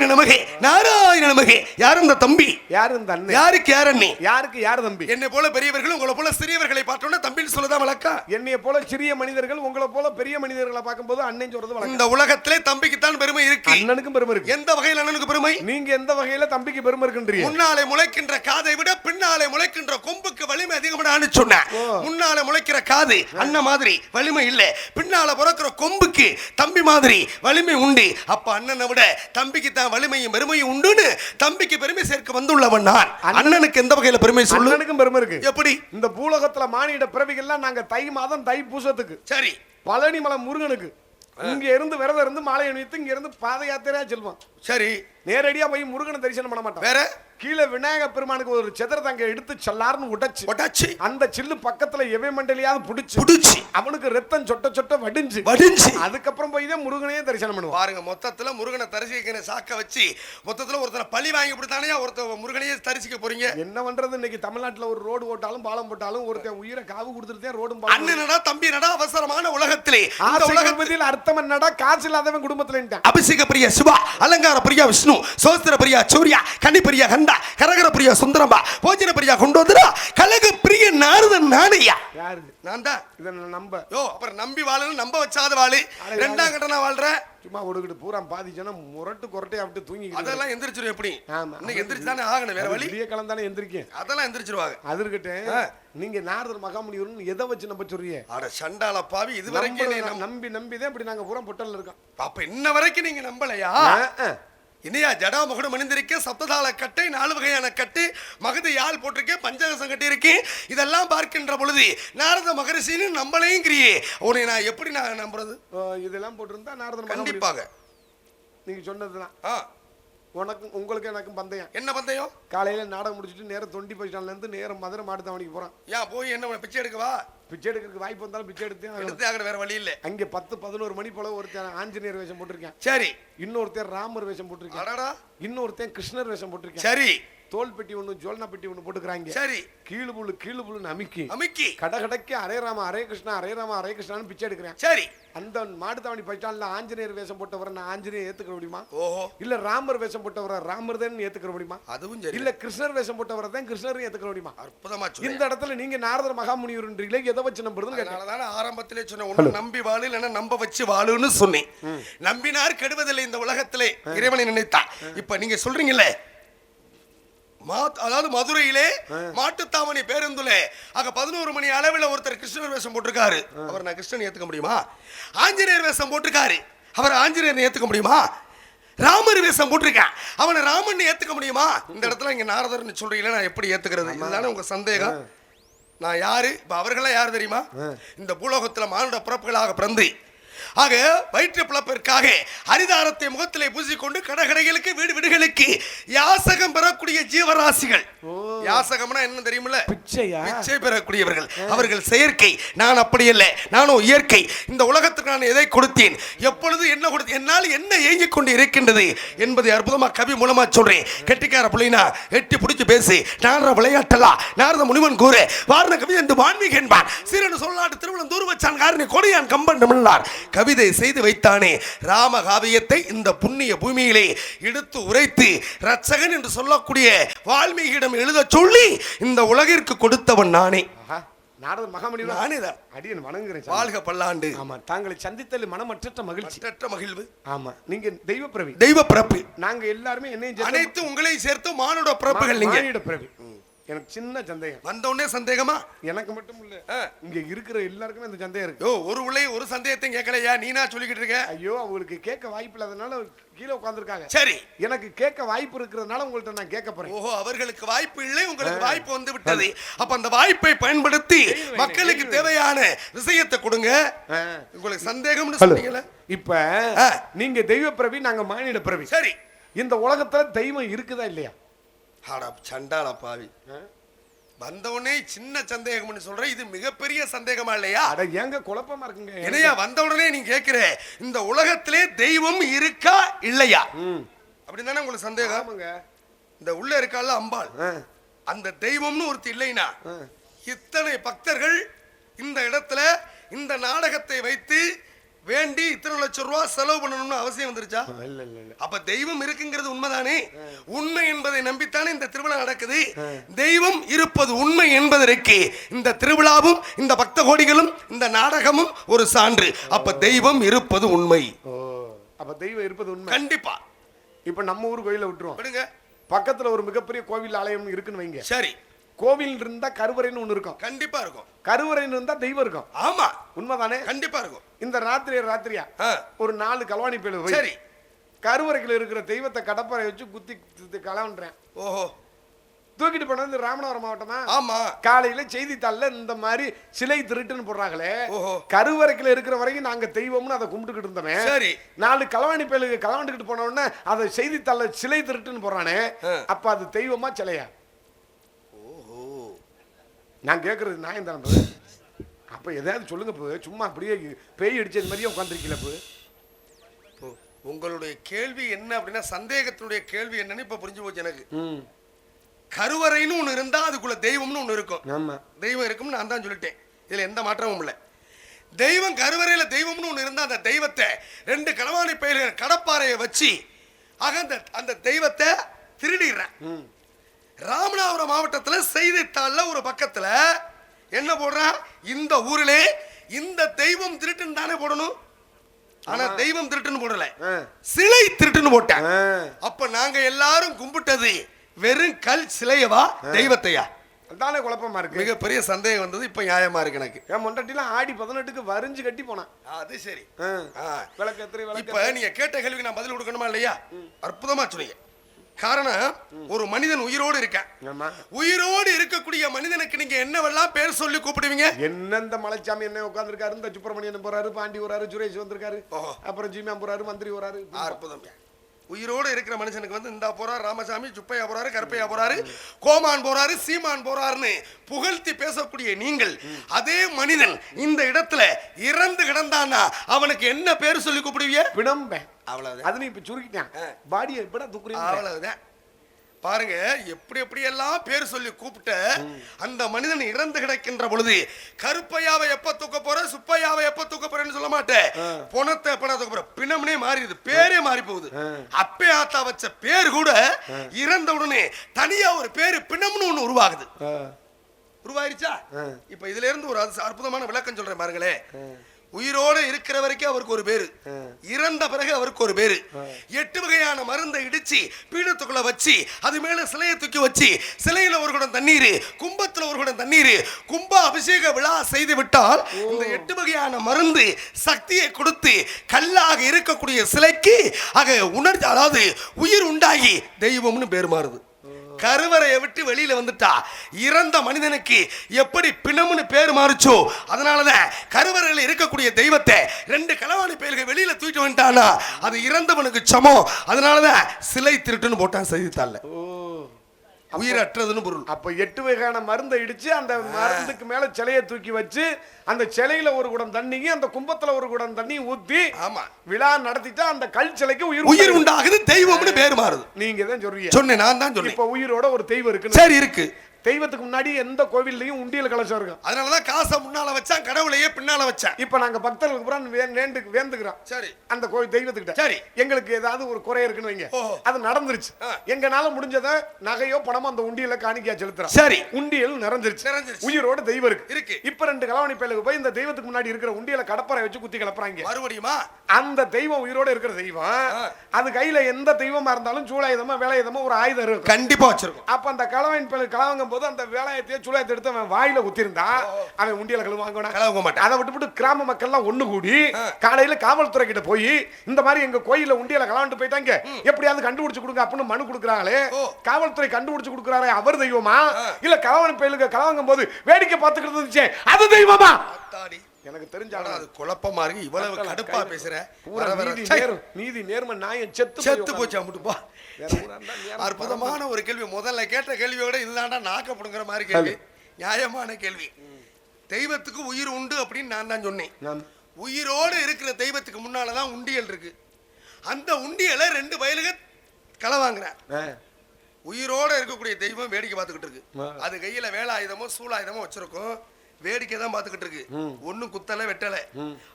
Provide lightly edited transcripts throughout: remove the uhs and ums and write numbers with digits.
நாராயண நமகே நாராயண நமகே. யார் இந்த தம்பி? யாரு இந்த அண்ணன்? யாருக்கு யார் அண்ணி? யாருக்கு யார் தம்பி? என்னை போல பெரியவர்கள் உங்களை போல சிறியவர்களை பார்த்தோன்னா தம்பின்னு சொல்லதான் வழக்கா? என்னைய போல சிறிய மனிதர்கள் உங்களை போல பெரிய மனிதர்களை பார்க்கும்போது அண்ணன் சொல்றது வழக்கம். இந்த உலகத்திலே தம்பிக்கு தான் பெருமை இருக்கு. அண்ணனுக்கும் பெருமை இருக்கு. எந்த வகையில் அண்ணனுக்கு பெருமை? நீங்க எந்த வகையில தம்பிக்கு பெருமை இருக்குன்றீங்க? முன்னாலே முளைக்கின்ற காதை விட பின்னாலே முளைக்கின்ற கொம்புக்கு வலிமை அதிகம்னு சொன்னேன். முன்னாலே முளைக்கிற காது அண்ணன் மாதிரி வலிமை இல்ல, பின்னால பிறக்கிற கொம்புக்கு தம்பி மாதிரி வலிமை உண்டு. அப்ப அண்ணனை விட தம்பிக்கு தான் வலிமையும் பெருமையும் உண்டுன்னு தம்பிக்கு பெருமை சேர்க்க வந்துள்ளவன் நான். அண்ணனுக்கு எந்த வகையில பெருமை சொல்லு? அண்ணனுக்கும் பெருமை இருக்கு. எப்படி? இந்த பூலகத்துல மானிட பிறவிகள்லாம் நாங்க தை மாதம் தை பூசத்துக்கு சரி பழனி மலை முருகனுக்கு இங்க இருந்து விரதம் இருந்து மாலை அணிவித்து இங்க இருந்து பாத யாத்திரையா செல்வோம். சரி நேரடியா போய் முருகனை தரிசனம் பண்ண மாட்டோம். வேற கீழே விநாயக பெருமானுக்கு ஒரு செதற தங்க எடுத்து சல்லார்னு உடைச்சு அந்த சில்லு பக்கத்துல எவை மண்டலியாவது புடிச்சு அவனுக்கு ரத்தம் சொட்ட சொட்ட வடிஞ்சு அதுக்கப்புறம் போய் தான் முருகனையே தரிசனம் பண்ணுவோம். பாருங்க, மொத்தத்துல முருகனை தரிசிக்க சாக்க வச்சு மொத்தத்துல ஒருத்தர பழி வாங்கி கொடுத்தானே ஒருத்தர் முருகனையே தரிசிக்க போறீங்க. என்ன பண்றது? இன்னைக்கு தமிழ்நாட்டுல ஒரு ரோடு போட்டாலும் பாலம் போட்டாலும் ஒருத்தன் உயிரை காவு கொடுத்துட்டு ரோடும் பாலம். அண்ணனடா தம்பி நடா அவசரமான உலகத்திலே உலகத்தில் அர்த்தம் என்னடா? காசு இல்லாதவன் குடும்பத்துல அபிஷேக பிரியா சிவா, அலங்கார பிரியா விஷ்ணு, சோஸ்திர பிரியா சூர்யா, கன்னி பிரியா கண்டா, கரகர பிரியா சுந்தரம்பா, போஜன பிரியா கொண்டோதுரா, கலக பிரிய நாரதன் நானையா. யாரு? நான் தான். இத நம்ப. யோ அப்புறம் நம்பி வாழணும், நம்ப வச்சாத வாழு. ரெண்டாம் கட்ட நான் வாழ்றேன். சும்மா ஒடுக்கிட்டு பூரா பாதிச்சனா முரட்டு கொரட்டையா விட்டு தூங்கி. அதெல்லாம் எந்திரிச்சிரும் எப்படி? ஆமா. இன்னைக்கு எந்திரிச்சு தானே ஆகணும், வேற வழி. விடிய காலம் தானே எந்திரிக்கேன். அதெல்லாம் எந்திரிச்சிருவாங்க. அது இருக்கட்டே. நீங்க நாரதர் மகாமுனிவர்னு எதை வச்சு நம்ப சொல்றீங்க? அட சண்டால பாவி, இது வரைக்கும் நம்பி தான் இப்படி நாங்க பூரா பொட்டல்ல இருக்கோம். அப்ப இன்ன வரைக்கும் நீங்க நம்பலையா? இனியா ஜடா முகடு மணிந்திருக்க, சப்ததாள கட்டை, 4 வகையான கட்டு, மகது யாழ் போட்டிருக்கேன், பஞ்சகசம் கட்டி இருக்கேன். இதெல்லாம் பார்க்கின்ற பொழுது நாரத மகரிஷின்னு நம்பளையும் கிரியே. உன்னை நான் எப்படி நான் நம்புறது? இதெல்லாம் போட்டிருந்தா நாரதர் கண்டிப்பாக நீங்க சொன்னதுதான். உனக்கும் உங்களுக்கு எனக்கும் பந்தயம். என்ன பந்தயம்? காலையில நாடகம் முடிச்சுட்டு நேரம் தொண்டி பஸ் ஸ்டாண்ட்ல இருந்து நேரம் மதுரை மாட்டுத்தாவணிக்கு போறான். ஏன் போய் என்ன பிச்சை எடுக்கவா? பிச்சை எடுக்கிறதுக்கு வாய்ப்பு வந்தாலும் பிச்சை எடுத்து ஆகிற வேற வழி இல்ல. அங்கே 10-11 மணி போல ஒருத்தன் ஆஞ்சநேயர் வேஷம் போட்டிருக்கேன். சரி. இன்னொருத்தன் ராமர் வேஷம் போட்டிருக்கேன். இன்னொருத்தன் கிருஷ்ணர் வேஷம் போட்டிருக்கேன். சரி. தோல் பெட்டி ஒண்ணு, ஜோல்னா பெட்டி ஒண்ணு போட்டுக்கிறாங்க. சரி. கீழு புல்லு அமிக்கி கடகடக்கு அரே ராமா அரே கிருஷ்ணா அரே ராமா அரே கிருஷ்ணான்னு பிச்சை எடுக்கிறேன். சரி. அந்த மாட்டுத்தாவணி பஸ் ஸ்டாண்ட்ல ஆஞ்சநேயர் வேஷம் போட்டவரை நான் ஆஞ்சநேயர் ஏத்துக்க முடியுமா? ஓஹோ. இல்ல ராமர் வேஷம் போட்டவரை ராமர் தான் ஏத்துக்க முடியுமா? அதுவும் சரி. இல்ல கிருஷ்ணர் வேஷம் போட்டவரை தான் கிருஷ்ணர் ஏத்துக்க முடியுமா? அற்புதமா சொன்னீங்க. இந்த இடத்துல நீங்க நாரதர் மகாமுனிவர்ன்றீங்களே, எதை வச்சு நம்புறதுன்னு கேட்டால ஆரம்பத்திலே சொன்ன ஒண்ணு நம்பி வாழு இல்லைன்னா நம்ப வச்சு வாழுன்னு சொன்னேன். நம்பினார் கெடுவதில்லை இந்த உலகத்திலே, இறைவனை நினைத்தா. இப்ப நீங்க சொல்றீங்களே, அதாவது மதுரையிலே மாட்டுத்தாவணி பேருந்துல அங்க 11 மணி அளவில் ஒருத்தர் கிருஷ்ணர் வேஷம் போட்டிருக்காரு. அவர் நான் கிருஷ்ணன் ஏத்துக்க முடியுமா? ஆஞ்சநேயர் வேஷம் போட்டிருக்காரு, அவர் ஆஞ்சநேயர் ஏத்துக்க முடியுமா? ராமர் வேஷம் போட்டிருக்கேன், அவனை ராமன் ஏத்துக்க முடியுமா? இந்த இடத்துல இங்க நாரதர்னு சொல்றீங்களா, நான் எப்படி ஏத்துக்கிறது? இதுதானே உங்க சந்தேகம். நான் யாரு? இப்ப அவர்களா யாரு தெரியுமா? இந்த பூலோகத்துல மானுட பிறப்புகளாக பிறந்து ஆக வயிற்று பிளப்பிற்காக ஹரிதாரத்தை முகத்திலே பூசிக்கொண்டு கடகடைகளுக்கு வீடுகளுக்கு யாசகம் பெறக்கூடிய ஜீவராசிகள். யாசகம்னா என்ன தெரியுமில்ல? பிச்சை பெறக்கூடியவர்கள். அவர்கள் செயற்கை, நான் அப்படி இல்லை, நானும் இயற்கை. இந்த உலகத்துக்கு நான் எதை கொடுத்தேன், எப்பொழுது என்ன கொடுத்தேன், என்னால் என்ன ஏங்கிக் கொண்டு இருக்கின்றது என்பதை அற்புதமா கவி மூலமா சொல்றேன். கெட்டிக்கார பிள்ளைனா எட்டி பிடிச்சு பேசு, நாரத விளையாட்டலா நாரத முனிவன் கூறு வாரண கவி என்று வான்மீக என்பான். சீரனு சொல்லாட்டு திருவள்ளம் தூர் வச்சான் காரணி கொடியான் கம்பன் தமிழ்நார் கவிதை செய்து வைத்தானே. ராம காவியத்தை இந்த புண்ணிய பூமியிலே எடுத்து உரைத்து ரட்சகன் என்று சொல்லக்கூடிய வால்மீகியிடம் எழுத சொல்லி இந்த உலகிற்கு கொடுத்தவன் நானே. நாரதர் மகாமுனிவர் நானே தான். அடியேன் வணங்குகிறேன். வாழ்க பல்லாண்டு. ஆமா, தாங்களை சந்தித்தல் மனமற்ற மகிழ்வு. ஆமா, நீங்க தெய்வ பிறப்பு. நாங்க எல்லாருமே என்னையும் அனைத்து உங்களை சேர்த்து மானுட பிறப்புகள். நீங்க மானிட பிறவி. எனக்கு சின்ன சந்தேகம். வந்தோடனே சந்தேகமா? எனக்கு மட்டும் இல்ல, இங்க இருக்கிற எல்லாருக்குமே இந்த சந்தேகம் இருக்கு. ஓ, ஒரு உள்ள ஒரு சந்தேகத்தையும் கேட்கலையா? நீனா சொல்லிக்கிட்டு இருக்க. ஐயோ, அவங்களுக்கு கேட்க வாய்ப்பு இல்லாதனால கீழே உட்கார்ந்துருக்காங்க. சரி, எனக்கு கேட்க வாய்ப்பு இருக்கிறதுனால உங்கள்ட்ட நான் கேட்க போறேன். ஓஹோ, அவர்களுக்கு வாய்ப்பு இல்லை, உங்களுக்கு வாய்ப்பு வந்து விட்டது. அப்ப அந்த வாய்ப்பை பயன்படுத்தி மக்களுக்கு தேவையான விஷயத்தை கொடுங்க. உங்களுக்கு சந்தேகம்னு சொன்னீங்கல்ல, இப்ப நீங்க தெய்வ பிறவி, நாங்க மானிட பிறவி. சரி, இந்த உலகத்துல தெய்வம் இருக்குதா இல்லையா? சண்டால பாவி, வந்தவுடனே சின்ன சந்தேகம்னு சொல்றேன், இது மிகப்பெரிய சந்தேகமா இல்லையா? அட ஏங்க குழப்பமா இருக்குங்க. என்னையா வந்தவுடனே நீ கேக்குற, இந்த உலகத்திலே தெய்வம் இருக்கா இல்லையா அப்படின்னு தானே உங்களுக்கு சந்தேகம்? இந்த உள்ள இருக்கால அம்பாள், அந்த தெய்வம்னு ஒருத்தி இல்லைனா இத்தனை பக்தர்கள் இந்த இடத்துல இந்த நாடகத்தை வைத்து வேண்டி இத்தனை லட்சம் ரூபாய் செலவு பண்ணணும்னு அவசியம் வந்துருச்சா? இல்ல இல்ல இல்ல. அப்ப தெய்வம் இருக்குங்கிறது உண்மைதானே? உண்மை என்பதை நம்பித்தானே இந்த திருவிழா நடக்குது. தெய்வம் இருப்பது உண்மை என்பதற்கு இந்த திருவிழாவும் இந்த பக்த கோடிகளும் இந்த நாடகமும் ஒரு சான்று. அப்ப தெய்வம் இருப்பது உண்மை. ஓ, அப்ப தெய்வம் இருப்பது உண்மை. கண்டிப்பா. இப்ப நம்ம ஊர் கோயில விட்டுருவோம். விடுங்க. பக்கத்துல ஒரு மிகப்பெரிய கோவில் ஆலயம் இருக்குன்னு வைங்க. சரி. கோவில் இருந்தா கருவறைன்னு ஒண்ணு இருக்கும். கண்டிப்பா இருக்கும். கருவறைன்னு இருந்தா தெய்வம் இருக்கும். ஆமா, உண்மைதானே? கண்டிப்பா இருக்கும். இந்த ராத்திரியா ஒரு 4 கலவாணி பேரு போய் சரி கருவறைக்குள்ள இருக்கிற தெய்வத்தை கடப்பாரை வச்சு குத்தி கலவன்றேன். ஓஹோ. தூக்கிட்டு போனது ராமநாதபுரம் மாவட்டமா? ஆமா. காலையில செய்தித்தாள்ல இந்த மாதிரி சிலை திருட்டுன்னு போடுறாங்களே. ஓஹோ. கருவறைக்குள்ள இருக்கிற வரைக்கும் நாங்க தெய்வம்னு அதை கும்பிட்டுக்கிட்டு இருந்தோமே. சரி. 4 கலவாணி பேருக்கு கலவாண்டுக்கிட்டு போன உடனே அதை செய்தித்தாள்ல சிலை திருட்டுன்னு போறானே. அப்ப அது தெய்வமா சிலையா? ஓஹோ. நான் கேட்கறது நியாயம் தானே? அப்ப எதாவது சொல்லுங்க. சும்மா அப்படியே பேய் அடிச்சது மாதிரியே உட்காந்துருக்கீங்களா? உங்களுடைய கேள்வி என்ன அப்படின்னா, சந்தேகத்தினுடைய கேள்வி என்னன்னு இப்ப புரிஞ்சு போச்சு எனக்கு. கருவறைன்னு ஒண்ணு இருந்தா அதுக்குள்ள தெய்வம்னு ஒண்ணு இருக்கும். ஆமா, தெய்வம் இருக்கும்னு நான் தான் சொல்லிட்டேன். இதுல எந்த மாற்றமும் இல்லை. தெய்வம் கருவறையில தெய்வம்னு ஒண்ணு இருந்தா அந்த தெய்வத்தை 2 களவாணி பயிர்கள் கடப்பாறையை வச்சு அந்த தெய்வத்தை திருடிடுறேன். ராமநாதபுரம் மாவட்டத்துல செய்தித்தாள்ல ஒரு பக்கத்துல என்ன போடுறான், இந்த ஊரிலே இந்த தெய்வம் திருட்டுன்னு தானே போடணும். ஆனா தெய்வம் திருட்டுன்னு போடல, சிலை திருட்டுன்னு போட்டேன். அப்ப நாங்க எல்லாரும் கும்பிட்டது வெறும் கல் சிலையவா தெய்வத்தையா? அதானே குழப்பமா இருக்கு. மிகப்பெரிய சந்தேகம் வந்தது. இப்ப நியாயமா இருக்கு எனக்கு. என் மொண்டட்டிலாம் ஆடி 18க்கு வரிஞ்சு கட்டி போனான். அது சரி. விளக்கத்திரி இப்ப நீங்க கேட்ட கேள்விக்கு நான் பதில் கொடுக்கணுமா இல்லையா? அற்புதமா சொன்னீங்க. காரணம், ஒரு மனிதன் உயிரோடு இருக்க, உயிரோடு இருக்கக்கூடிய மனிதனுக்கு நீங்க என்னவெல்லாம் பேர் சொல்லி கூப்பிடுவீங்க? என்னந்த மலைச்சாமி என்ன உட்கார்ந்துருக்காரு, இந்த சுப்பிரமணியன் போறாரு, பாண்டி வராரு, சுரேஷ் வந்திருக்காரு, அப்புறம் ஜீமா போறாரு, மந்திரி வராரு. அற்புதம். உயிரோடு இருக்கிற மனுஷனுக்கு வந்து இந்த போறாரு ராமசாமி, சுப்பையா போறாரு, கருப்பையா போறாரு, கோமான் போறாரு, சீமான் போறாருன்னு புகழ்த்தி பேசக்கூடிய நீங்கள், அதே மனிதன் இந்த இடத்துல இறந்து கிடந்தானா அவனுக்கு என்ன பேர் சொல்லி கூப்பிடுவீங்க? பிணம்பே. அவ்வளவுதான். அது நீ இப்ப சுருக்கிட்டான். பாடியை எப்படா தூக்குறீங்க? அவ்வளவுதான். பாருங்க, எப்படி எல்லாம் பேர் சொல்லி கூப்பிட்ட அந்த மனிதன் இறந்து கிடக்கின்ற பொழுது கருப்பையாவை எப்ப தூக்க போற, சுப்பையாவை எப்ப தூக்க போறேன்னு சொல்ல மாட்டேன். பொணத்தை எப்ப தூக்க போற, பிணம்னே மாறிடுது, பேரே மாறி போகுது. அப்பே ஆத்தா வச்ச பேர் கூட இறந்த உடனே தனியா ஒரு பேரு பிணம்னு ஒண்ணு உருவாகுது. உருவாயிருச்சா? இப்ப இதுல இருந்து ஒரு அற்புதமான விளக்கம் சொல்றேன் பாருங்களே. உயிரோடு இருக்கிற வரைக்கும் அவருக்கு ஒரு பேரு, இறந்த பிறகு அவருக்கு ஒரு பேரு. 8 வகையான மருந்தை இடிச்சு பீடத்துக்குள்ள வச்சு அது மேல சிலையை தூக்கி வச்சு சிலையில ஒரு குடம் தண்ணீர், கும்பத்துல ஒரு குடம் தண்ணீர், கும்ப அபிஷேக விழா செய்து விட்டால் இந்த 8 வகையான மருந்து சக்தியை கொடுத்து கல்லாக இருக்கக்கூடிய சிலைக்கு உணர்ச்சி, அதாவது உயிர் உண்டாகி தெய்வம்னு பேர் மாறுது. கருவறையை விட்டு வெளியில வந்துட்டா இறந்த மனிதனுக்கு எப்படி பிணம்னு பேர் மாறுச்சோ, அதனாலதான் கருவறையில் இருக்கக்கூடிய தெய்வத்தை 2 களவாணி பயல்கள் வெளியில தூக்கிட்டு வந்துட்டானா அது இறந்தவனுக்கு சமம். அதனாலதான் சிலை திருட்டுன்னு போட்டான் செய்தித்தாள்ல. உயிரற்றதுன்னு பொருள். அப்ப 8 வகையான மருந்தை இடிச்சு அந்த மருந்துக்கு மேல சிலையை தூக்கி வச்சு அந்த சிலையில ஒரு குடம் தண்ணியும் அந்த கும்பத்துல ஒரு குடம் தண்ணியும் ஊத்தி ஆமா விழா நடத்திட்டா அந்த கல் சிலைக்கு உயிர் உண்டாகுது, தெய்வம்னு பேர் மாறுது. நீங்க தான் சொல்றீங்க. சொன்னேன், நான் தான் சொன்னேன். இப்ப உயிரோட ஒரு தெய்வம் இருக்கு. சரி, இருக்கு. தெய்வத்துக்கு முன்னாடி எந்த கோவில்லையும் உண்டியல் கலசம் இருக்கும். அதனாலதான் காசை முன்னால வச்சான், கடவுளையே பின்னால வச்சான். இப்ப நாங்க பக்தர்களுக்கு புறம் வேண்டுகிறோம். சரி, அந்த கோவில் தெய்வத்துக்கிட்ட சரி எங்களுக்கு ஏதாவது ஒரு குறை இருக்குன்னு வைங்க, அது நடந்துருச்சு. எங்கனால முடிஞ்சத நகையோ பணமோ அந்த உண்டியல காணிக்கையா செலுத்துறோம். சரி, உண்டியல் நிறைஞ்சிருச்சு. உயிரோட தெய்வம் இருக்கு. இப்ப 2 களவாணி பயலுக்கு போய் இந்த தெய்வத்துக்கு முன்னாடி இருக்கிற உண்டியல கடப்பறை வச்சு குத்தி கிளப்புறாங்க. மறுபடியுமா அந்த தெய்வம் உயிரோட இருக்கிற தெய்வம் அது கையில எந்த தெய்வமா இருந்தாலும் சூலாயுதமா வேலாயுதமா ஒரு ஆயுதம் இருக்கும், கண்டிப்பா வச்சிருக்கும். அப்ப அந்த களவாணி பயலுக்கு கலவங்கும் போது அந்த வேலாயத்தை சூலாயத்தை எடுத்து அவன் வாயில குத்திருந்தா அவன் உண்டியல கழுவ மாட்டான். அதை விட்டு கிராம மக்கள் எல்லாம் ஒண்ணு கூடி காலையில காவல்துறை கிட்ட போய் இந்த மாதிரி எங்க கோயில உண்டியல கலவாண்டு போயிட்டாங்க, எப்படியாவது கண்டுபிடிச்சு கொடுங்க அப்படின்னு மனு கொடுக்குறாங்களே. காவல்துறை கண்டுபிடிச்சு கொடுக்குறாரு, அவர் தெய்வமா இல்ல களவாணி பயலுக்கு கலவங்கும் போது வேடிக்கை பார்த்துக்கிட்டு இருந்துச்சு அது தெய்வமா? எனக்கு தெரிஞ்சாலும் அது குழப்பமா இருக்கு. இவ்வளவு கடுப்பா பேசுற, நீதி நேர்மை நியாயம் செத்து போச்சு. அமுட்டு போ. அற்புதமான ஒரு கேள்வி. முதல்ல கேட்ட கேள்வியோட இதுதான்டா நாக்கப்படுங்கிற மாதிரி கேள்வி, நியாயமான கேள்வி. தெய்வத்துக்கு உயிர் உண்டு அப்படின்னு நான் தான் சொன்னேன். உயிரோடு இருக்கிற தெய்வத்துக்கு முன்னாலதான் உண்டியல் இருக்கு. அந்த உண்டியலை 2 பயலுக களவாங்குற. உயிரோட இருக்கக்கூடிய தெய்வம் வேடிக்கை பார்த்துக்கிட்டு இருக்கு. அது கையில வேலாயுதமோ சூலாயுதமோ வச்சிருக்கும். வேடிக்கை தான் பார்த்துக்கிட்டு இருக்கு. ஒன்னும் குத்தல வெட்டல.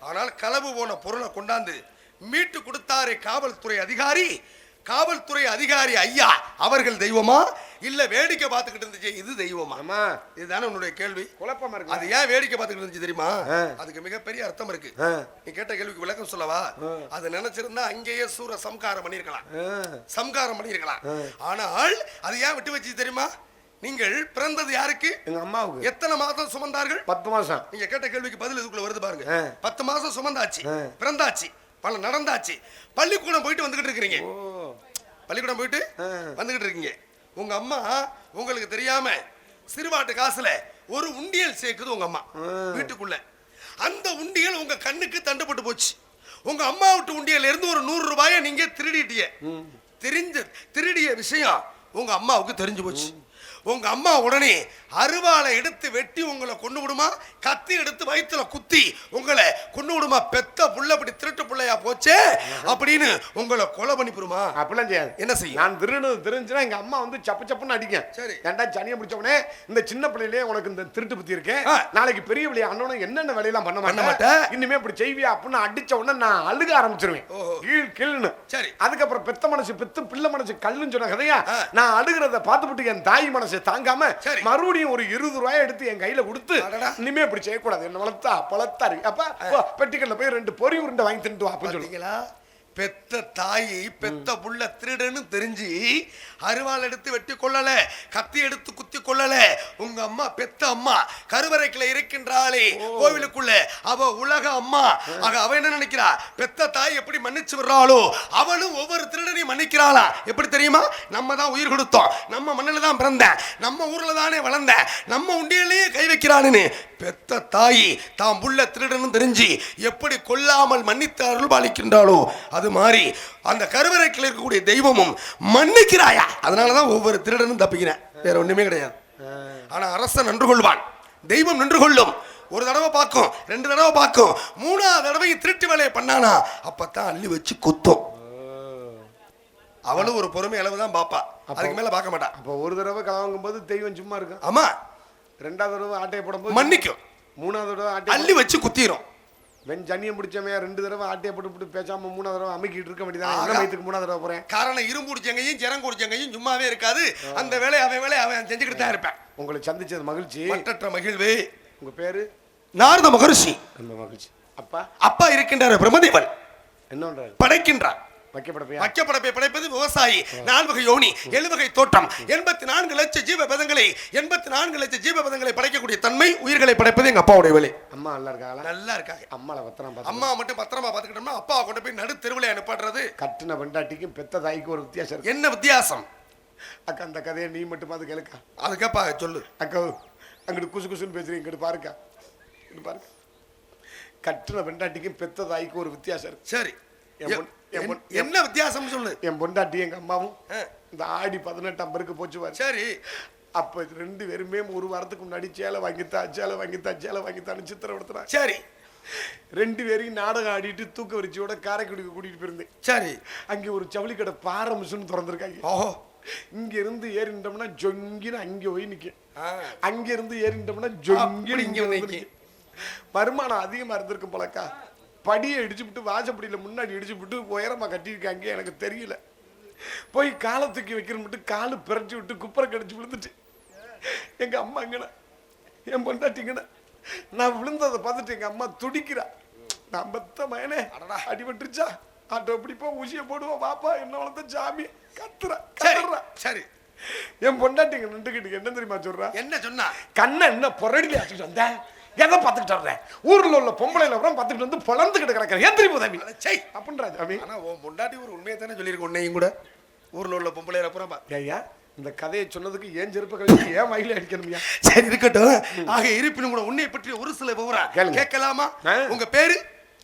ஆனால் களவு போன பொருளை கொண்டாந்து மீட்டு கொடுத்தாரே காவல்துறை அதிகாரி, காவல்துறை அதிகாரி ஐயா அவர்கள் தெய்வமா இல்ல வேடிக்கை பார்த்துக்கிட்டு இருந்துச்சு இது தெய்வமா? இதுதானே உன்னுடைய கேள்வி. குழப்பமா இருக்கு. அது ஏன் வேடிக்கை பார்த்துக்கிட்டு இருந்துச்சு தெரியுமா? அதுக்கு மிகப்பெரிய அர்த்தம் இருக்கு. நீ கேட்ட கேள்விக்கு விளக்கம் சொல்லவா? அது நினைச்சிருந்தா அங்கேயே சூர சம்காரம் பண்ணிருக்கலாம், சம்காரம் பண்ணிருக்கலாம். ஆனால் அது ஏன் விட்டு வச்சு தெரியுமா? நீங்கள் பிறந்தது யாருக்கு? எங்க அம்மாவுக்கு. எத்தனை மாதம் சுமந்தார்கள்? 10 மாசம். நீங்க கேட்ட கேள்விக்கு பதில் இதுக்குள்ள வருது பாருங்க. 10 மாசம் சுமந்தாச்சு, பிறந்தாச்சு, பல நடந்தாச்சு, பள்ளிக்கூடம் போயிட்டு வந்துகிட்டு இருக்கீங்க. பள்ளிக்கூடம் போயிட்டு வந்துகிட்டு இருக்கீங்க. உங்க அம்மா உங்களுக்கு தெரியாம சிறுவாட்டு காசுல ஒரு உண்டியல் சேர்க்குது உங்க அம்மா வீட்டுக்குள்ள. அந்த உண்டியல் உங்க கண்ணுக்கு தண்டுபட்டு போச்சு. உங்க அம்மா விட்டு உண்டியல இருந்து ஒரு 100 ரூபாயை நீங்க திருடிட்டீங்க. திருடிய விஷயம் உங்க அம்மாவுக்கு தெரிஞ்சு போச்சு. உங்க அம்மா உடனே அருவாளை எடுத்து வெட்டி உங்களை கொண்டு விடுமா, கத்தி எடுத்து வயிற்றுல குத்தி உங்களை கொண்டு விடுமா? பெத்த புள்ள அப்படி திருட்டு புள்ளையா போச்சே அப்படின்னு உங்களை கொலை பண்ணிப்புருமா? அப்படிலாம் செய்யாது. என்ன செய்யும்? நான் தெரிஞ்சுன்னா எங்க அம்மா வந்து சப்பு சப்புன்னு அடிக்கும். சரி, ஏன்டா சனியை முடிச்சவனே இந்த சின்ன பிள்ளையிலே உனக்கு இந்த திருட்டு புத்தி இருக்கேன், நாளைக்கு பெரிய பிள்ளைய அண்ணனும் என்னென்ன வேலையெல்லாம் பண்ண மாட்டேன், இனிமே இப்படி செய்வியா அப்படின்னு அடிச்ச உடனே நான் அழுக ஆரம்பிச்சிருவேன். கீழ்னு. சரி, அதுக்கப்புறம் பெத்த மனசு பெத்து பிள்ளை மனசு கல்லுன்னு சொன்ன கதையா நான் அழுகிறத பார்த்துட்டு என் தாய் மனசு தாங்காம மறுபடியும் ஒரு 20 ரூபாய் எடுத்து என் கையில கொடுத்து இனிமே இப்படி செய்யக்கூடாது, என்ன வளர்த்தா பழத்தாரு அப்ப பெட்டிக்கல்ல போய் 2 பொரி உருண்டை வாங்கி தின்ட்டு வா அப்படின்னு சொல்லுங்களா. பெத்த தாயி பெத்த புள்ள திருடுன்னு தெரிஞ்சு அருவாள் எடுத்து வெட்டி கொள்ளல, கத்தி எடுத்து குத்தி கொள்ளல. உங்க அம்மா பெத்த அம்மா கருவறைக்குள்ள இருக்கின்றாளே கோவிலுக்குள்ள, அவ உலக அம்மா. ஆக அவ என்ன நினைக்கிறா? பெத்த தாய் எப்படி மன்னிச்சு விடுறாளோ அவளும் ஒவ்வொரு திருடனையும் மன்னிக்கிறாளா. எப்படி தெரியுமா? நம்ம தான் உயிர் கொடுத்தோம், நம்ம மண்ணில தான் பிறந்தேன், நம்ம ஊர்ல தானே வளர்ந்தேன், நம்ம உண்டியிலேயே கை வைக்கிறான்னு பெத்த தாயி தாம் புள்ள திருடனும் தெரிஞ்சு எப்படி கொல்லாமல் மன்னித்து அருள் பாலிக்கின்றாளோ அது மாதிரி அந்த கருவறைக்குள்ள இருக்கக்கூடிய தெய்வமும் மன்னிக்கிறாயா. அதனாலதான் ஒவ்வொரு திருடனும் தப்பிக்கிறேன், வேற ஒண்ணுமே கிடையாது. ஆனா அரசன் நின்று கொள்வான், தெய்வம் நின்று கொள்ளும். ஒரு தடவை பார்க்கும், 2 தடவை பார்க்கும், 3ஆவது தடவை திருட்டு வேலையை பண்ணானா அப்பதான் அள்ளி வச்சு குத்தும். அவளும் ஒரு பொறுமை அளவு தான் பாப்பா, அதுக்கு மேல பார்க்க மாட்டா. அப்ப ஒரு தடவை கலவாங்கும் போது தெய்வம் சும்மா இருக்கும். ஆமா, 2ஆவது தடவை ஆட்டையை போடும்போது மன்னிக்கும், 3ஆவது தடவை ஆட்டை அள்ளி வச்சு குத்திரும். வெண் ஜன்னியை முடிச்சவன் 2 தடவை ஆட்டையை போட்டு பேசாம 3ஆவது தடவை அமைக்கிட்டு இருக்க வேண்டியதான். 3ஆவது தடவை போறேன். காரணம் இரும்பு குடிச்சங்கையும் ஜரம் குடிச்சங்கையும் சும்மாவே இருக்காது. அந்த வேலை அவன் செஞ்சுக்கிட்டு தான் இருப்பேன். உங்களை சந்திச்சது மகிழ்ச்சி, மற்றற்ற மகிழ்வு. உங்க பேரு? நாரத மகரிஷி. ரொம்ப மகிழ்ச்சி. அப்பா அப்பா இருக்கின்றார் பிரம்மதேவன். என்ன பண்றாரு? படைக்கின்றார். வைக்கப்படப்பை படைப்பது விவசாயி. 4 வகை யோனி, 7 வகை தோற்றம், 84 லட்சம் ஜீவபதங்களை 84 லட்சம் ஜீவபதங்களை படைக்கக்கூடிய தன்மை உயிர்களை படைப்பது எங்க அப்பாவுடைய வேலை. அம்மா நல்லா இருக்காங்களா? நல்லா இருக்காங்க. அம்மாவை பத்திரமா அம்மா மட்டும் பத்திரமா பாத்துக்கிட்டோம்னா அப்பா கொண்டு போய் நடு தெருவில் அனுப்பாடுறது. கட்டின பெண்டாட்டிக்கும் பெத்த தாய்க்கும் ஒரு வித்தியாசம் இருக்கு. என்ன வித்தியாசம்? அக்கா அந்த கதையை நீ மட்டும் பார்த்து கேளுக்கா. அதுக்கப்பா சொல்லு. அக்கா அங்கிட்டு குசு குசுன்னு பேசுறீங்க, இங்கிட்டு பாருக்கா, இங்கிட்டு பாருங்க. கட்டின பெண்டாட்டிக்கும் பெத்த தாய்க்கும் ஒரு வித்தியாசம் இருக்கு. சரி, என்ன வித்தியாசம் சொல்லு. என் பொண்டாட்டி எங்க அம்மாவும் இந்த ஆடி 18ஆம் பெருக்கு போச்சுவாரு. சரி, அப்ப 2 பேருமே ஒரு வாரத்துக்கு முன்னாடி சேலை வாங்கித்தான் சித்திரப்படுத்தினா. சரி, 2 பேரையும் நாடகம் ஆடிட்டு தூக்க வரிச்சியோட காரைக்குடிக்கு கூட்டிட்டு போயிருந்தேன். சரி, அங்கே ஒரு ஜவுளி கடை பாரம்ஸ்னு திறந்திருக்காங்க. ஓஹோ, இங்க இருந்து ஏறிட்டோம்னா ஜொங்கின்னு அங்கே போய் நிக்க, அங்க இருந்து ஏறிட்டோம்னா ஜொங்கின்னு இங்க வந்து வருமானம் அதிகமா இருந்திருக்கும் போலக்கா. படியை இடிச்சு விட்டு வாசப்படியில முன்னாடி இடிச்சு விட்டு உயரமா கட்டியிருக்காங்க. எனக்கு தெரியல, போய் காலை தூக்கி வைக்கிறேன் காலு பிறச்சி விட்டு குப்பரை கடிச்சு விழுந்துட்டு எங்க அம்மா இங்கன என் பொண்டாட்டிங்கன நான் விழுந்ததை பார்த்துட்டு எங்க அம்மா துடிக்கிறா. நான் பத்த மயனே அடிபட்டுருச்சா, ஆட்டோ பிடிப்பா, ஊசியை போடுவோம், பாப்பா என்ன வளர்த்த சாமி கத்துறா. சரி, என் பொண்டாட்டிங்க நின்றுக்கிட்டு என்ன தெரியுமா சொல்றா? என்ன சொன்னா? கண்ணை என்ன பொறடில ஆச்சுட்டு வந்த, எதை பார்த்துக்கிட்டு வர்றேன், ஊர்ல உள்ள பொம்பளைல அப்புறம் பார்த்துக்கிட்டு வந்து பொழந்துக்கிட்டு கிடக்கிறேன், ஏன் தெரியுமா தம்பி அப்படின்றா சாமி. ஆனா உன் பொண்டாட்டி ஒரு உண்மையை தானே சொல்லியிருக்க, உன்னையும் கூட ஊர்ல உள்ள பொம்பளைல அப்புறம் ஐயா இந்த கதையை சொன்னதுக்கு ஏன் செருப்பு கழிச்சு ஏன் வயல அடிக்கணும்யா? சரி இருக்கட்டும். ஆக இருப்பினும் கூட உன்னை பற்றி ஒரு சில விவரம் கேட்கலாமா? உங்க பேரு?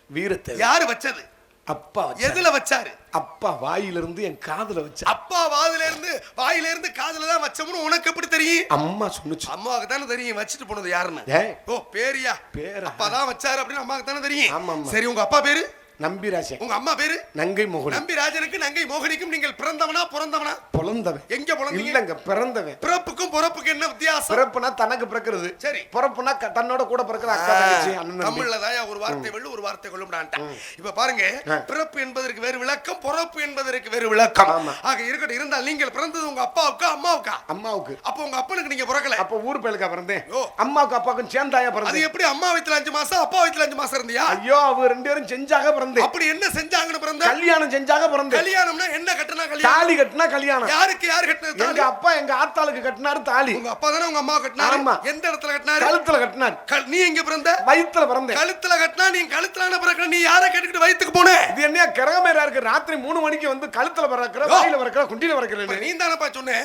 வீரத்தை. யாரு வச்சது? அப்பா. எதுல வச்சாரு? அப்பா வாயிலிருந்து என் காதுல வச்ச. அப்பா வாயிலிருந்து காதுல தான் வச்சோம்னு உனக்கு எப்படி தெரியும்? அம்மா சொன்னுச்சு. அம்மாவுக்கு தானே தெரியும் வச்சுட்டு போனது யாருன்னு. ஓ பேரியா? பேர் அப்பா தான் வச்சாரு அப்படின்னு அம்மாவுக்கு தானே தெரியும். சரி, உங்க அப்பா பேரு? நம்பிராசன். உங்க அம்மா பேரு நங்கை மோகன். நம்பிராஜனுக்கு நங்கை மோகனிக்கும் நீங்கள் பிறந்தவனா பிறந்தவனா? பிறந்தவன். எங்க பிறந்தீங்க? இல்லங்க, பிறந்தவன். பிறப்புக்கும் பிறப்புக்கு என்ன வித்தியாசம்? பிறப்புனா தனக்கு பிறக்கிறது. சரி. பிறப்புனா தன்னோட கூட பிறக்கிற அக்கா தங்கச்சி அண்ணன். தமிழ்ல தான் ஒரு வார்த்தை வெள்ளு ஒரு வார்த்தை கொள்ளும்டான்ட்டான். இப்ப பாருங்க, பிறப்பு என்பதற்கு வேறு விளக்கம், பிறப்பு என்பதற்கு வேறு விளக்கம். ஆக இருக்கட்டும். இருந்தால் நீங்கள் பிறந்தது உங்க அப்பாவுக்கு அம்மாவுக்கா? அம்மாவுக்கு. அப்ப உங்க அப்பனுக்கு நீங்க பிறக்கல. அப்ப ஊர் பேலுக்கா பிறந்தேன். அம்மாவுக்கு அப்பாவுக்கும் சேர்ந்தாயா பிறந்தேன். அது எப்படி அம்மா வயித்துல 5 மாசம் அப்பா வயித்துல 5 மாசம் இருந்தியா? ஐயோ, அவங்க 2 பேரும் செஞ்சாக பிறந்தேன். அப்படி என்ன செஞ்சாங்கன்னு பிறந்த? கல்யாணம் செஞ்சாக பிறந்தேன். கல்யாணம்னா என்ன கட்டனா கல்யாணம்? தாலி கட்டினா கல்யாணம். யாருக்கு யார் கட்டினது? எங்க அப்பா எங்க ஆத்தாளுக்கு கட்டினாரு தாலி. உங்க அப்பா தானே உங்க அம்மா கட்டினாரு? ஆமா. எந்த இடத்துல கட்டினாரு? கழுத்துல கட்டினாரு. நீ எங்க பிறந்த? வயித்துல பிறந்தேன். கழுத்துல கட்டினா நீ கழுத்துலான பிறக்க நீ யாரை கட்டிட்டு வயித்துக்கு போன? இது என்ன கிரகமேரா இருக்கு? ராத்திரி 3 மணிக்கு வந்து கழுத்துல பிறக்கிற, வாயில பிறக்கிற, குண்டில பிறக்கிற. நீ தானப்பா சொன்ன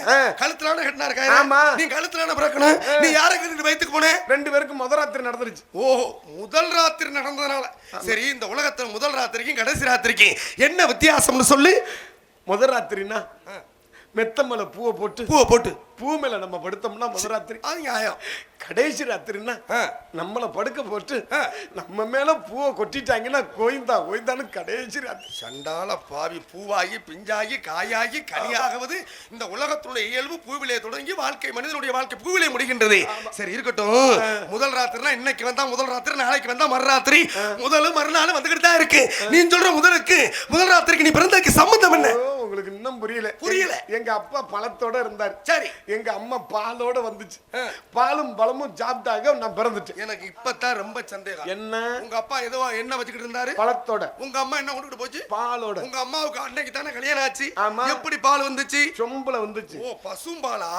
கழுத்துலான கட்டினாரு. ஆமா. நீ கழுத்துலான பிறக்கணும். நீ யாரை கட்டிட்டு வயித்துக்கு போன? 2 பேருக்கு முதல் ராத்திரி நடந்துருச்சு. ஓ, முதல் ராத்திரி நடந்ததனால. சரி, இந்த உலகத்துல முதல் ராத்திரிக்கும் கடைசி ராத்திரிக்கும் என்ன வித்தியாசம்னு சொல்லு. முதல் ராத்திரினா மெத்த மேல பூவை போட்டு பூ மேல நம்ம படுத்தோம்னா முதல் ராத்திரி. அது நியாயம். கடைசி ராத்திரினா நம்மள படுக்க போட்டு நம்ம மேல பூவை கொட்டிட்டாங்கன்னா கோயிந்தான்னு கடைசி ராத்திரி. சண்டால பாவி பூவாகி பிஞ்சாகி காயாகி கனியாகுவது இந்த உலகத்துடைய இயல்பு. பூவிலே தொடங்கி வாழ்க்கை, மனிதனுடைய வாழ்க்கை பூவிலே முடிகின்றது. சரி, இருக்கட்டும். முதல் ராத்திரினா இன்னைக்கு வந்தா முதல் ராத்திரி, நாளைக்கு வந்தா மறுராத்திரி, முதலும் மறுநாள் வந்துகிட்டு தான் இருக்கு. நீ சொல்ற முதல் ராத்திரிக்கு நீ பிறந்ததுக்கு சம்பந்தம் என்ன? உங்களுக்கு இன்னும் புரியல? எங்க அப்பா பழத்தோட இருந்தார். சரி. எங்க அம்மா பாலோட வந்துச்சு. பாலும் பழமும் சாப்பிட்டாங்க, நான் பிறந்துட்டேன். எனக்கு இப்பதான் ரொம்ப சந்தேகம். என்ன? உங்க அப்பா ஏதோ என்ன வச்சுக்கிட்டு இருந்தாரு? பழத்தோட. உங்க அம்மா என்ன கொண்டுட்டு போச்சு? பாலோட. உங்க அம்மாவுக்கு அன்னைக்கு தானே கல்யாணம் ஆச்சு. ஆமா. எப்படி பால் வந்துச்சு? சொம்புல வந்துச்சு. ஓ, பசும்பாலா?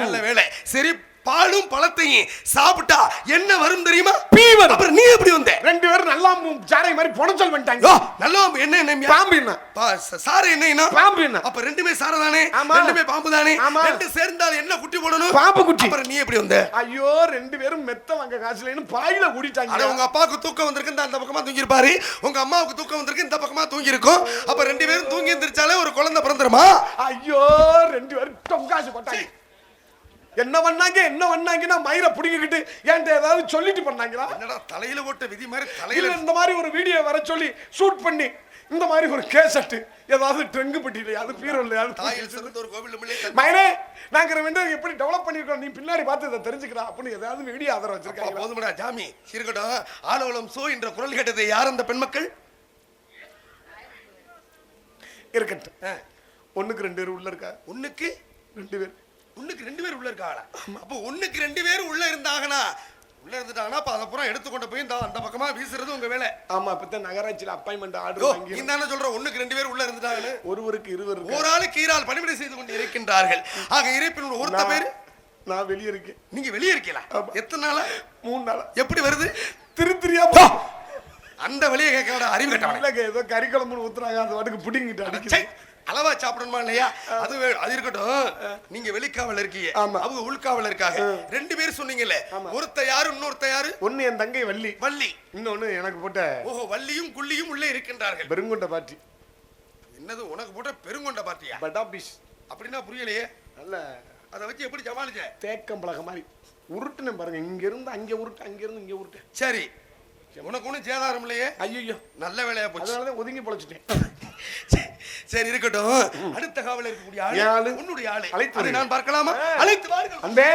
நல்ல வேலை. சரி, பாலும் பழத்தையும் சாப்பிட்டா என்ன வரும் தெரியுமா? பீவன். அப்புறம் நீ எப்படி வந்த? 2 பேரும் நல்லா சாரை மாதிரி பொணச்சல் பண்ணிட்டாங்க. நல்லா என்ன என்ன பாம்பு என்ன? சாரை என்ன பாம்பு என்ன? அப்ப ரெண்டுமே சாரை தானே? ஆமா. ரெண்டுமே பாம்பு தானே? ஆமா. ரெண்டு சேர்ந்தால் என்ன குட்டி போடணும்? பாம்பு குட்டி. அப்புறம் நீ எப்படி வந்த? ஐயோ, 2 பேரும் மெத்த வாங்க காசுலன்னு பாயில கூடிட்டாங்க. அட, உங்க அப்பாவுக்கு தூக்கம் வந்திருக்கு, அந்த பக்கமா தூங்கி இருப்பாரு. உங்க அம்மாவுக்கு தூக்கம் வந்திருக்கு, இந்த பக்கமா தூங்கி இருக்கும். அப்ப 2 பேரும் தூங்கி எந்திரிச்சாலே ஒரு குழந்தை பிறந்துருமா? ஐயோ, 2 பேரும் டொங்காசு போட்டாங்க. என்ன பண்ணாங்கன்னா மயிரை புடிங்கிட்டு என்கிட்ட ஏதாவது சொல்லிட்டு பண்ணாங்களா? என்னடா தலையில போட்ட விதி மாதிரி தலையில இந்த மாதிரி ஒரு வீடியோ வர சொல்லி ஷூட் பண்ணி இந்த மாதிரி ஒரு கேசட் ஏதாவது ட்ரெங்கு பட்டியில அது பீரோல தாயில் சிறந்த ஒரு கோவில் முள்ளே மயனே, நாங்க ரெண்டு எப்படி டெவலப் பண்ணிருக்கோம், நீ பின்னாடி பார்த்து இதை தெரிஞ்சுக்கிறா அப்படின்னு ஏதாவது வீடியோ ஆதரவு வச்சிருக்காங்க. போதுமடா ஜாமி. இருக்கட்டும். ஆலோலம் சோ என்ற குரல் கேட்டது யார் அந்த பெண்மக்கள்? இருக்கட்டும். 1க்கு 2 பேர் உள்ள இருக்கா? 1க்கு 2 பேர். 1க்கு 2 பேர் உள்ள இருக்காங்களா? அப்போ 1க்கு 2 பேர் உள்ள இருந்தாங்கன்னா அப்ப அதை பூரா எடுத்துக்கொண்டு போய் அந்த பக்கமா வீசுறது உங்க வேலை. ஆமா, இப்பதான் நகராட்சியில அப்பாயின்மெண்ட் ஆர்டர் வாங்கி இந்தானே சொல்ற 1க்கு 2 பேர் உள்ள இருந்துட்டாங்க. ஒருவருக்கு 20 ஒரு ஆளுக்கு ஈரால் பணிவிடை செய்து கொண்டு இருக்கின்றார்கள். ஆக இருப்பினும் ஒருத்த பேரு நான் வெளியே இருக்கேன். நீங்க வெளியே இருக்கீங்களா? எத்தனை நாளா? 3 நாளா. எப்படி வருது? திருத்திரியா அந்த வெளியே கேட்கறத அறிவு கட்டவன. ஏதோ கறிக்குழம்பு ஊத்துறாங்க, அந்த வாட்டுக்கு புடிங்கிட்டு அடிச்சு அளவா சாப்பிடணுமா இல்லையா? அது இருக்கட்டும். நீங்க வெளிக்காவல் இருக்கீங்க, அவங்க உள்காவல் இருக்காங்க. 2 பேர் சொன்னீங்கல்ல, ஒருத்த யாரு இன்னொருத்த யாரு? ஒன்னு என் தங்கை வள்ளி, இன்னொன்னு எனக்கு போட்ட ஓஹோ வள்ளியும் குள்ளியும் உள்ளே இருக்கின்றார்கள். பெருங்கொண்ட பாட்டி. என்னது உனக்கு போட்ட பெருங்கொண்ட பாட்டியா? பட்டாபிஸ் அப்படின்னா புரியலையே. நல்ல அதை வச்சு எப்படி சமாளிச்ச? தேக்கம் பழக மாதிரி உருட்டுன்னு பாருங்க, இங்க இருந்து அங்க உருட்டு, அங்க இருந்து இங்க உருட்டு. சரி, உனக்கு ஒன்றும் சேதாரம் இல்லையே. ஐயோ, நல்ல வேலையா போச்சு. அதனாலதான் ஒதுங்கி பொழைச்சிட்டேன். சரி, இருக்கட்டும். அடுத்த காவல இருக்கக்கூடிய ஆளு உன்னுடைய ஆளு. அதை நான் பார்க்கலாமா? அழைத்து வாருங்கள். அன்பே.